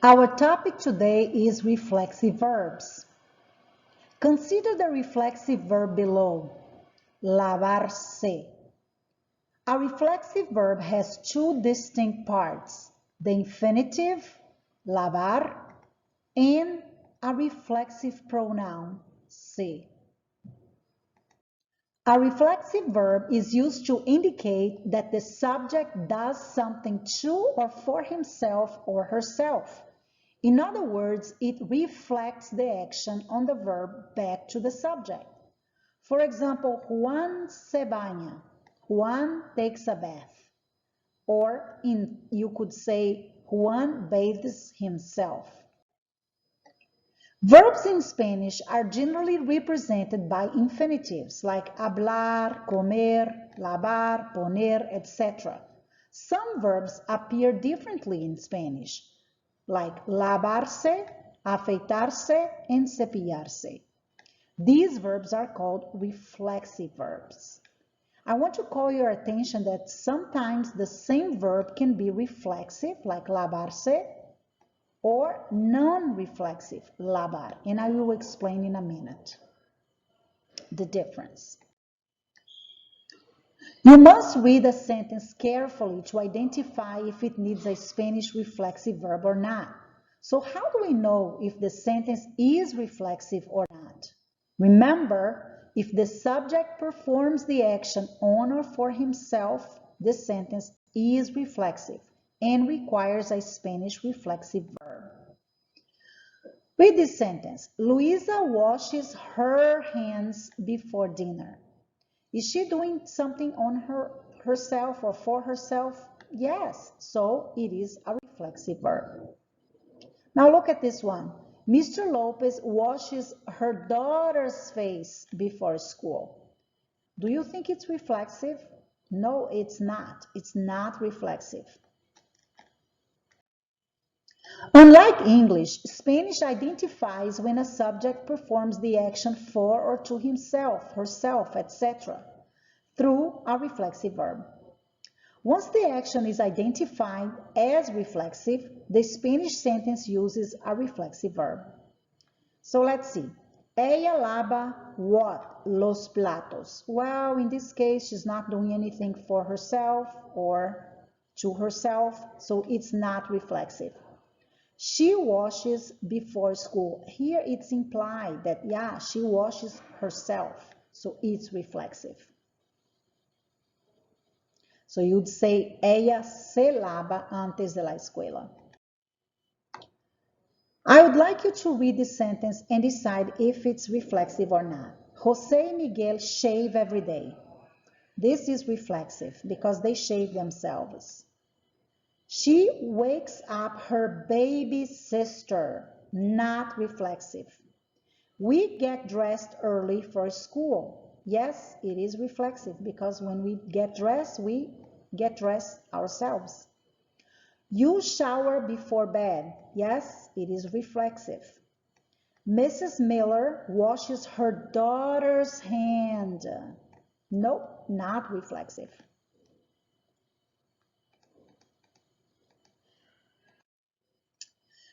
Our topic today is reflexive verbs. Consider the reflexive verb below, lavarse. A reflexive verb has two distinct parts, the infinitive, lavar, and a reflexive pronoun, se. A reflexive verb is used to indicate that the subject does something to or for himself or herself. In other words, it reflects the action on the verb back to the subject. For example, Juan se baña. Juan takes a bath. Or you could say, Juan bathes himself. Verbs in Spanish are generally represented by infinitives like hablar, comer, lavar, poner, etc. Some verbs appear differently in Spanish, like lavarse, afeitarse, and cepillarse. These verbs are called reflexive verbs. I want to call your attention that sometimes the same verb can be reflexive, like lavarse, or non-reflexive, lavar, and I will explain in a minute the difference. You must read a sentence carefully to identify if it needs a Spanish reflexive verb or not. So how do we know if the sentence is reflexive or not? Remember, if the subject performs the action on or for himself, the sentence is reflexive and requires a Spanish reflexive verb. Read this sentence. Luisa washes her hands before dinner. Is she doing something on herself or for herself? Yes, so it is a reflexive verb. Now look at this one. Mr. Lopez washes her daughter's face before school. Do you think it's reflexive? No, it's not. It's not reflexive. Unlike English, Spanish identifies when a subject performs the action for or to himself, herself, etc. through a reflexive verb. Once the action is identified as reflexive, the Spanish sentence uses a reflexive verb. So let's see. Ella lava what? Los platos. Well, in this case, she's not doing anything for herself or to herself, so it's not reflexive. She washes before school. Here it's implied that, yeah, she washes herself, so it's reflexive. So you'd say, ella se lava antes de la escuela. I would like you to read this sentence and decide if it's reflexive or not. Jose and Miguel shave every day. This is reflexive because they shave themselves. She wakes up her baby sister, not reflexive. We get dressed early for school. Yes, it is reflexive because when we get dressed ourselves. You shower before bed. Yes, it is reflexive. Mrs. Miller washes her daughter's hand. Nope, not reflexive.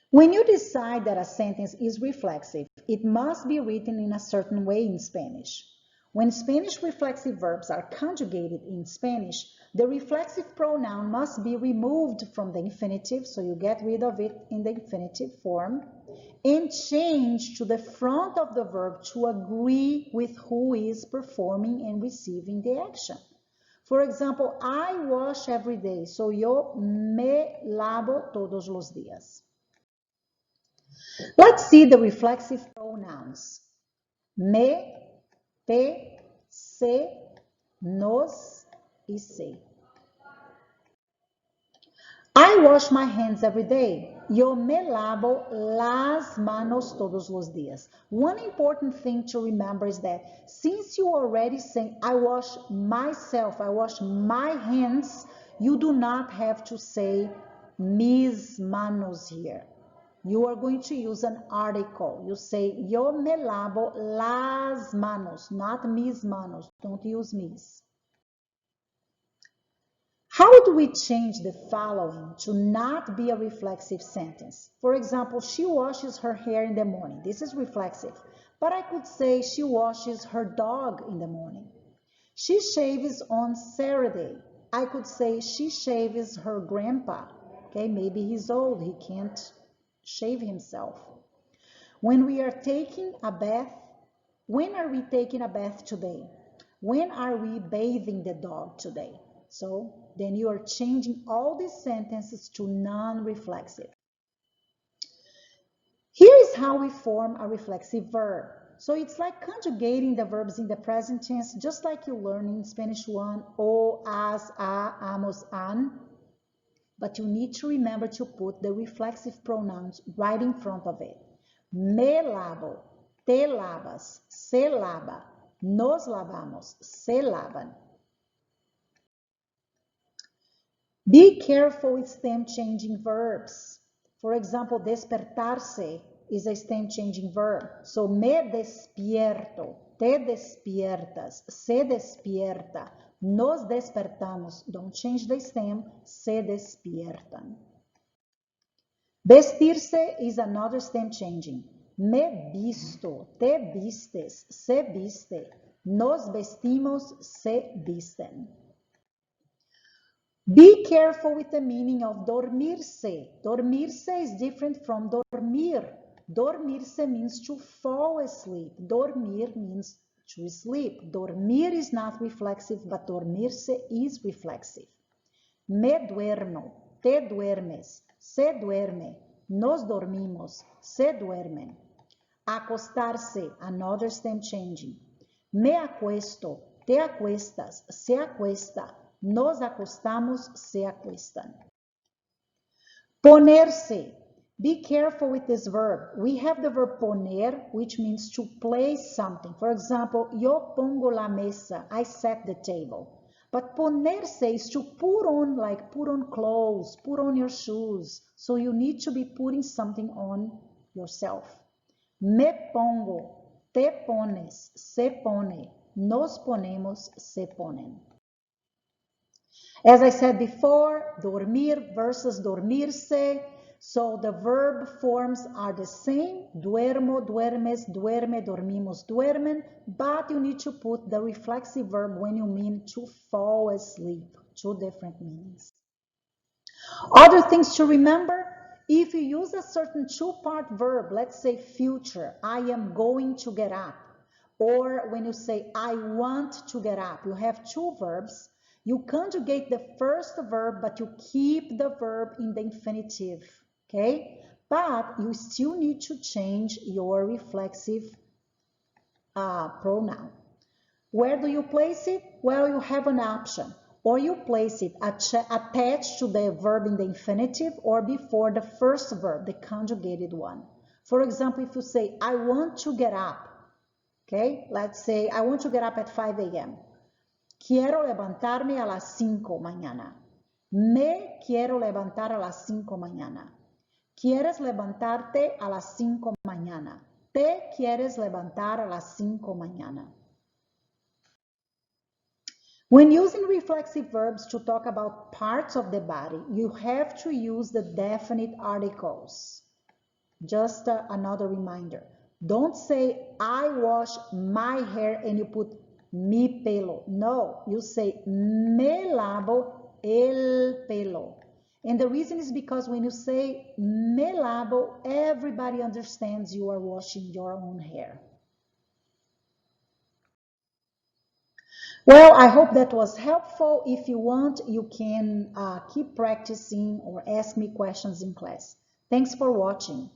When you decide that a sentence is reflexive, it must be written in a certain way in Spanish. When Spanish reflexive verbs are conjugated in Spanish, the reflexive pronoun must be removed from the infinitive, so you get rid of it in the infinitive form, and change to the front of the verb to agree with who is performing and receiving the action. For example, I wash every day, so yo me lavo todos los días. Let's see the reflexive pronouns. Me, te, se, nos, y se. I wash my hands every day. Yo me lavo las manos todos los días. One important thing to remember is that since you already say, I wash myself, I wash my hands, you do not have to say mis manos here. You are going to use an article. You say, yo me lavo las manos, not mis manos. Don't use mis. How do we change the following to not be a reflexive sentence? For example, she washes her hair in the morning. This is reflexive. But I could say she washes her dog in the morning. She shaves on Saturday. I could say she shaves her grandpa. Okay, maybe he's old, he can't shave himself. When we are taking a bath, when are we taking a bath today? When are we bathing the dog today? So then you are changing all these sentences to non-reflexive. Here is how we form a reflexive verb. So it's like conjugating the verbs in the present tense, just like you learn in Spanish 1, o, as, a, amos, an. But you need to remember to put the reflexive pronouns right in front of it. Me lavo, te lavas, se lava, nos lavamos, se lavan. Be careful with stem-changing verbs. For example, despertarse is a stem-changing verb. So, me despierto, te despiertas, se despierta, nos despertamos. Don't change the stem, se despiertan. Vestirse is another stem-changing. Me visto, te vistes, se viste, nos vestimos, se visten. Be careful with the meaning of dormirse. Dormirse is different from dormir. Dormirse means to fall asleep. Dormir means to sleep. Dormir is not reflexive, but dormirse is reflexive. Me duermo, te duermes, se duerme, nos dormimos, se duermen. Acostarse, another stem changing. Me acuesto, te acuestas, se acuesta. Nos acostamos, se acuestan. Ponerse. Be careful with this verb. We have the verb poner, which means to place something. For example, yo pongo la mesa. I set the table. But ponerse is to put on, like put on clothes, put on your shoes. So you need to be putting something on yourself. Me pongo, te pones, se pone, nos ponemos, se ponen. As I said before, dormir versus dormirse. So the verb forms are the same. Duermo, duermes, duerme, dormimos, duermen. But you need to put the reflexive verb when you mean to fall asleep. Two different meanings. Other things to remember. If you use a certain two-part verb, let's say future, I am going to get up. Or when you say I want to get up, you have two verbs. You conjugate the first verb, but you keep the verb in the infinitive, okay? But you still need to change your reflexive pronoun. Where do you place it? Well, you have an option. Or you place it attached to the verb in the infinitive or before the first verb, the conjugated one. For example, if you say, I want to get up, okay? Let's say, I want to get up at 5 a.m. Quiero levantarme a las 5 mañana. Me quiero levantar a las 5 mañana. ¿Quieres levantarte a las 5 mañana? ¿Te quieres levantar a las 5 mañana? When using reflexive verbs to talk about parts of the body, you have to use the definite articles. Just another reminder. Don't say, I wash my hair and you put mi pelo. No, you say me lavo el pelo. And the reason is because when you say me lavo, everybody understands you are washing your own hair. Well, I hope that was helpful. If you want, you can keep practicing or ask me questions in class. Thanks for watching.